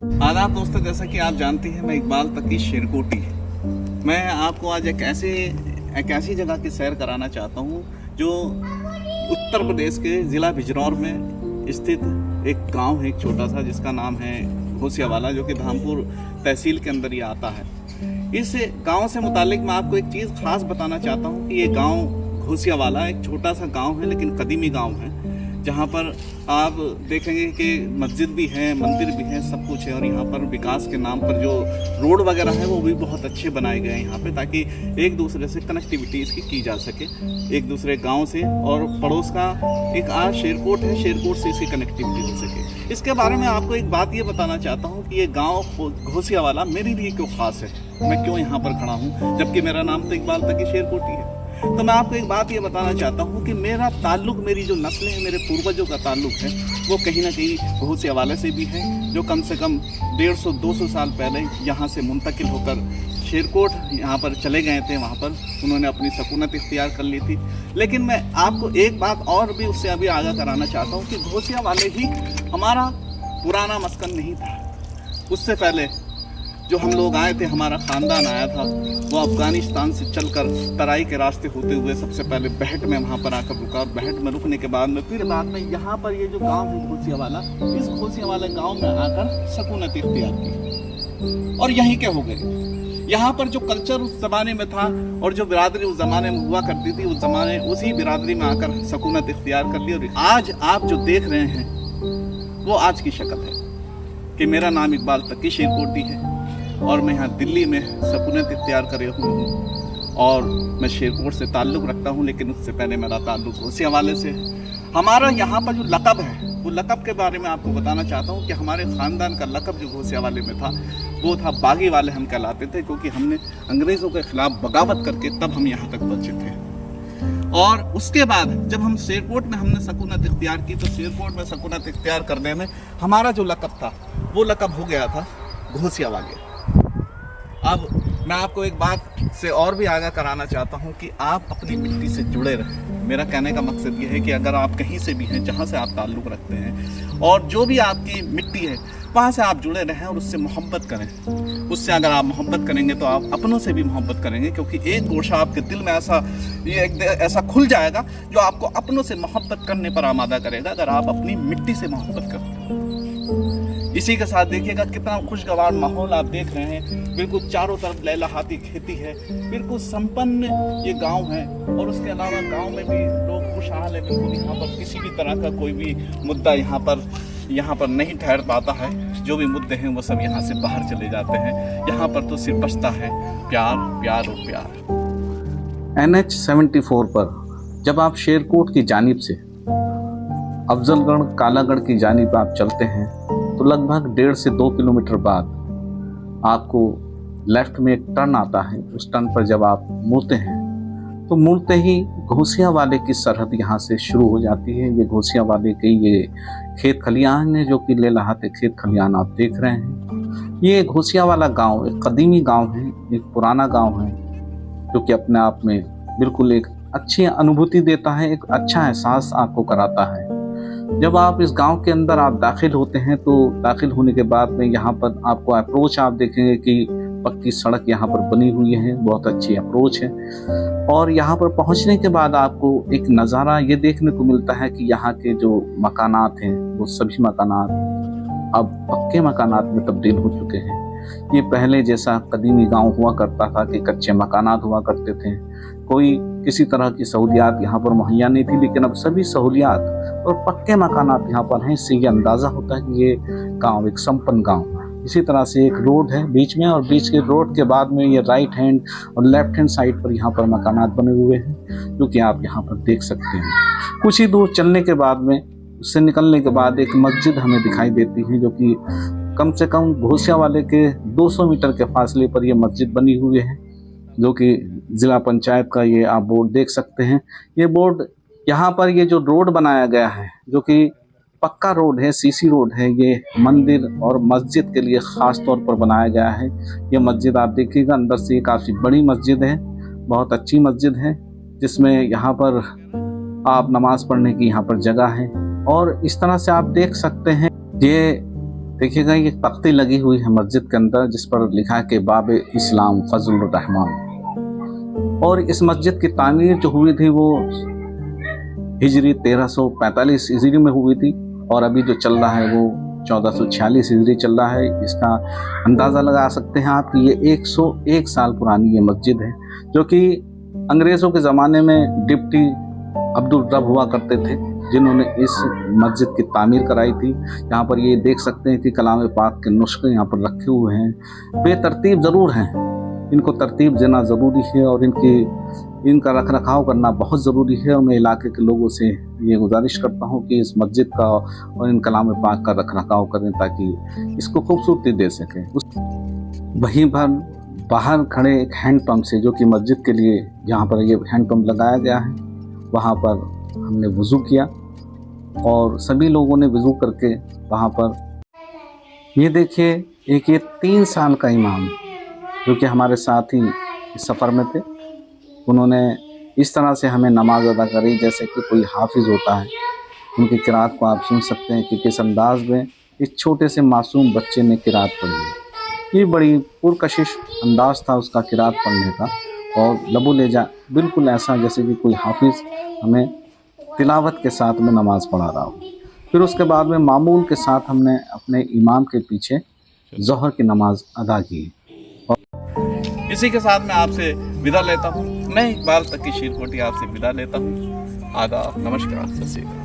आदाब दोस्तों, जैसा कि आप जानते हैं मैं इकबाल तकी शेरकोटी। मैं आपको आज एक ऐसी जगह की सैर कराना चाहता हूँ जो उत्तर प्रदेश के ज़िला बिजनौर में स्थित एक गांव है, एक छोटा सा, जिसका नाम है घोसियावाला, जो कि धामपुर तहसील के अंदर ही आता है। इस गांव से मुतालिक मैं आपको एक चीज़ खास बताना चाहता हूँ कि ये गांव घोसियावाला एक छोटा सा गांव है, लेकिन कदीमी गांव है, जहाँ पर आप देखेंगे कि मस्जिद भी है, मंदिर भी है, सब कुछ है। और यहाँ पर विकास के नाम पर जो रोड वगैरह है वो भी बहुत अच्छे बनाए गए हैं यहाँ पे, ताकि एक दूसरे से कनेक्टिविटी इसकी की जा सके, एक दूसरे गांव से। और पड़ोस का एक शेरकोट है, शेरकोट से इसकी कनेक्टिविटी हो सके। इसके बारे में आपको एक बात ये बताना चाहता हूँ कि ये गाँव घोसियावाला मेरे लिए क्यों ख़ास है, मैं क्यों यहाँ पर खड़ा हूँ, जबकि मेरा नाम तो इकबाल तकी शेरकोटी है। तो मैं आपको एक बात ये बताना चाहता हूँ कि मेरा ताल्लुक़, मेरी जो नस्लें हैं, मेरे पूर्वजों का ताल्लुक़ है, वो कहीं ना कहीं घोसियावाला से भी है, जो कम से कम 150-200 साल पहले यहाँ से मुंतकिल होकर शेरकोट यहाँ पर चले गए थे। वहाँ पर उन्होंने अपनी सकूनत इख्तियार कर ली थी। लेकिन मैं आपको एक बात और भी उससे अभी आगाह कराना चाहता हूँ कि घोसियावाले ही हमारा पुराना मस्कन नहीं था। उससे पहले जो हम लोग आए थे, हमारा ख़ानदान आया था, वो अफ़गानिस्तान से चलकर तराई के रास्ते होते हुए सबसे पहले behट में वहाँ पर आकर रुका। और behट में रुकने के बाद में फिर बाद में यहाँ पर ये जो गांव है घोसियावाला, इस घोसियावाला गांव में आकर सकूनत इख्तियार की और यहीं के हो गए। यहाँ पर जो कल्चर उस ज़माने में था और जो बिरादरी उस ज़माने में हुआ करती थी, उसी बिरादरी में आकर सकूनत इख्तियार कर ली। और आज आप जो देख रहे हैं वो आज की शक्ल है कि मेरा नाम इकबाल तकी शेरकोटी है और मैं यहाँ दिल्ली में सकूनत इख्तियार करे हुए हूँ और मैं शेरकोट से ताल्लुक़ रखता हूँ। लेकिन उससे पहले मेरा ताल्लुक़ घोसियावाले से। हमारा यहाँ पर जो लक़ब है, वो लक़ब के बारे में आपको बताना चाहता हूँ कि हमारे ख़ानदान का लक़ब जो घोसियावाले में था वो था बागी वाले, हम कहलाते थे, क्योंकि हमने अंग्रेज़ों के ख़िलाफ़ बगावत करके तब हम यहाँ तक पहुँचे थे। और उसके बाद जब हम शेरकोट में हमने सकूनत इख्तियार की, तो शेरकोट में सकूनत इख्तियार करने में हमारा जो लक़ब था वो लक़ब हो गया था घोसियावाले। अब मैं आपको एक बात से और भी आगाह कराना चाहता हूँ कि आप अपनी मिट्टी से जुड़े रहें। मेरा कहने का मकसद ये है कि अगर आप कहीं से भी हैं, जहाँ से आप ताल्लुक़ रखते हैं, और जो भी आपकी मिट्टी है वहाँ से आप जुड़े रहें और उससे मोहब्बत करें। उससे अगर आप मोहब्बत करेंगे तो आप अपनों से भी मोहब्बत करेंगे, क्योंकि एक गोशा आपके दिल में ऐसा खुल जाएगा जो आपको अपनों से मोहब्बत करने पर आमादा करेगा, अगर आप अपनी मिट्टी से मोहब्बत करते हैं। इसी के साथ देखिएगा कितना खुशगवार माहौल आप देख रहे हैं। बिल्कुल चारों तरफ लहलहाती खेती है, बिल्कुल संपन्न ये गांव है। और उसके अलावा गांव में भी लोग खुशहाल है, बिल्कुल यहाँ पर किसी भी तरह का कोई भी मुद्दा यहाँ पर नहीं ठहर पाता है। जो भी मुद्दे हैं वो सब यहाँ से बाहर चले जाते हैं। यहाँ पर तो सिर्फ बचता है प्यार, प्यार और प्यार। NH 74 पर जब आप शेरकोट की जानिब से अफजलगढ़ कालागढ़ की जानिब आप चलते हैं तो लगभग 1.5 से 2 किलोमीटर बाद आपको लेफ्ट में एक टर्न आता है। उस टर्न पर जब आप मुड़ते हैं तो मुड़ते ही घोसियावाले की सरहद यहाँ से शुरू हो जाती है। ये घोसियावाले के ये खेत खलियान है, जो कि लहलहाते खेत खलियान आप देख रहे हैं। ये घोसियावाला गांव एक कदीमी गांव है, एक पुराना गांव है, जो कि अपने आप में बिल्कुल एक अच्छी अनुभूति देता है, एक अच्छा एहसास आपको कराता है। जब आप इस गांव के अंदर आप दाखिल होते हैं तो दाखिल होने के बाद में यहाँ पर आपको अप्रोच आप देखेंगे कि पक्की सड़क यहाँ पर बनी हुई है, बहुत अच्छी अप्रोच है। और यहाँ पर पहुँचने के बाद आपको एक नज़ारा ये देखने को मिलता है कि यहाँ के जो मकानात हैं वो सभी मकानात अब पक्के मकानात में तब्दील हो चुके हैं। ये पहले जैसा कदीमी गांव हुआ करता था कि कच्चे मकानात हुआ करते थे, कोई किसी तरह की सहूलियात यहाँ पर मुहैया नहीं थी। लेकिन अब सभी सहूलियात और पक्के मकानात यहाँ पर हैं। इससे ये अंदाज़ा होता है कि ये गांव एक संपन्न गांव है। इसी तरह से एक रोड है बीच में, और बीच के रोड के बाद में ये राइट हैंड और लेफ्ट हैंड साइड पर यहाँ पर मकानात बने हुए हैं, जो कि आप यहाँ पर देख सकते हैं। कुछ ही दूर चलने के बाद में, उससे निकलने के बाद एक मस्जिद हमें दिखाई देती है, जो कि कम से कम घोसियावाले के 200 मीटर के फासले पर यह मस्जिद बनी हुई है, जो कि ज़िला पंचायत का ये आप बोर्ड देख सकते हैं। ये बोर्ड यहाँ पर ये जो रोड बनाया गया है, जो कि पक्का रोड है, सीसी रोड है, ये मंदिर और मस्जिद के लिए ख़ास तौर पर बनाया गया है। ये मस्जिद आप देखिएगा, अंदर से काफ़ी बड़ी मस्जिद है, बहुत अच्छी मस्जिद है, जिसमें यहाँ पर आप नमाज़ पढ़ने की यहाँ पर जगह है। और इस तरह से आप देख सकते हैं ये देखिएगा ये तख्ती लगी हुई है मस्जिद के अंदर जिस पर लिखा है कि बाब इस्लाम फजलुर रहमान। और इस मस्जिद की तामीर जो हुई थी वो हिजरी 1345 हिजरी में हुई थी और अभी जो चल रहा है वो 1446 हिजरी चल रहा है। इसका अंदाज़ा लगा सकते हैं आप कि ये 101 साल पुरानी ये मस्जिद है, जो कि अंग्रेज़ों के ज़माने में डिप्टी अब्दुल रब हुआ करते थे जिन्होंने इस मस्जिद की तामीर कराई थी। यहाँ पर ये देख सकते हैं कि कलाम पाक के नुस्खे यहाँ पर रखे हुए हैं। बेतरतीब ज़रूर हैं, इनको तरतीब देना ज़रूरी है और इनका रख रखाव करना बहुत ज़रूरी है। और मैं इलाके के लोगों से ये गुजारिश करता हूँ कि इस मस्जिद का और इन कलाम पाक का रख रखाव करें ताकि इसको खूबसूरती दे सकें। वहीं पर बाहर खड़े एक हैंड पंप से, जो कि मस्जिद के लिए जहाँ पर ये हैंड पंप लगाया गया है, वहाँ पर हमने वज़ू किया और सभी लोगों ने वज़ू करके वहाँ पर ये देखिए एक ये 3 साल का इमाम जो कि हमारे साथ ही इस सफ़र में थे, उन्होंने इस तरह से हमें नमाज अदा करी जैसे कि कोई हाफिज़ होता है। उनकी किरात को आप सुन सकते हैं कि किस अंदाज में इस छोटे से मासूम बच्चे ने किरात पढ़ी है। ये बड़ी पुरकशिश अंदाज था उसका किरात पढ़ने का और लबो लेजा बिल्कुल ऐसा जैसे कि कोई हाफिज़ हमें तिलावत के साथ में नमाज़ पढ़ा रहा हो। फिर उसके बाद में मामूल के साथ हमने अपने इमाम के पीछे ज़ोहर की नमाज अदा की। इसी के साथ मैं आपसे विदा लेता हूँ। मैं इकबाल तकी शेरकोटी आपसे विदा लेता हूँ। आदाब, नमस्कार, सत श्री अकाल।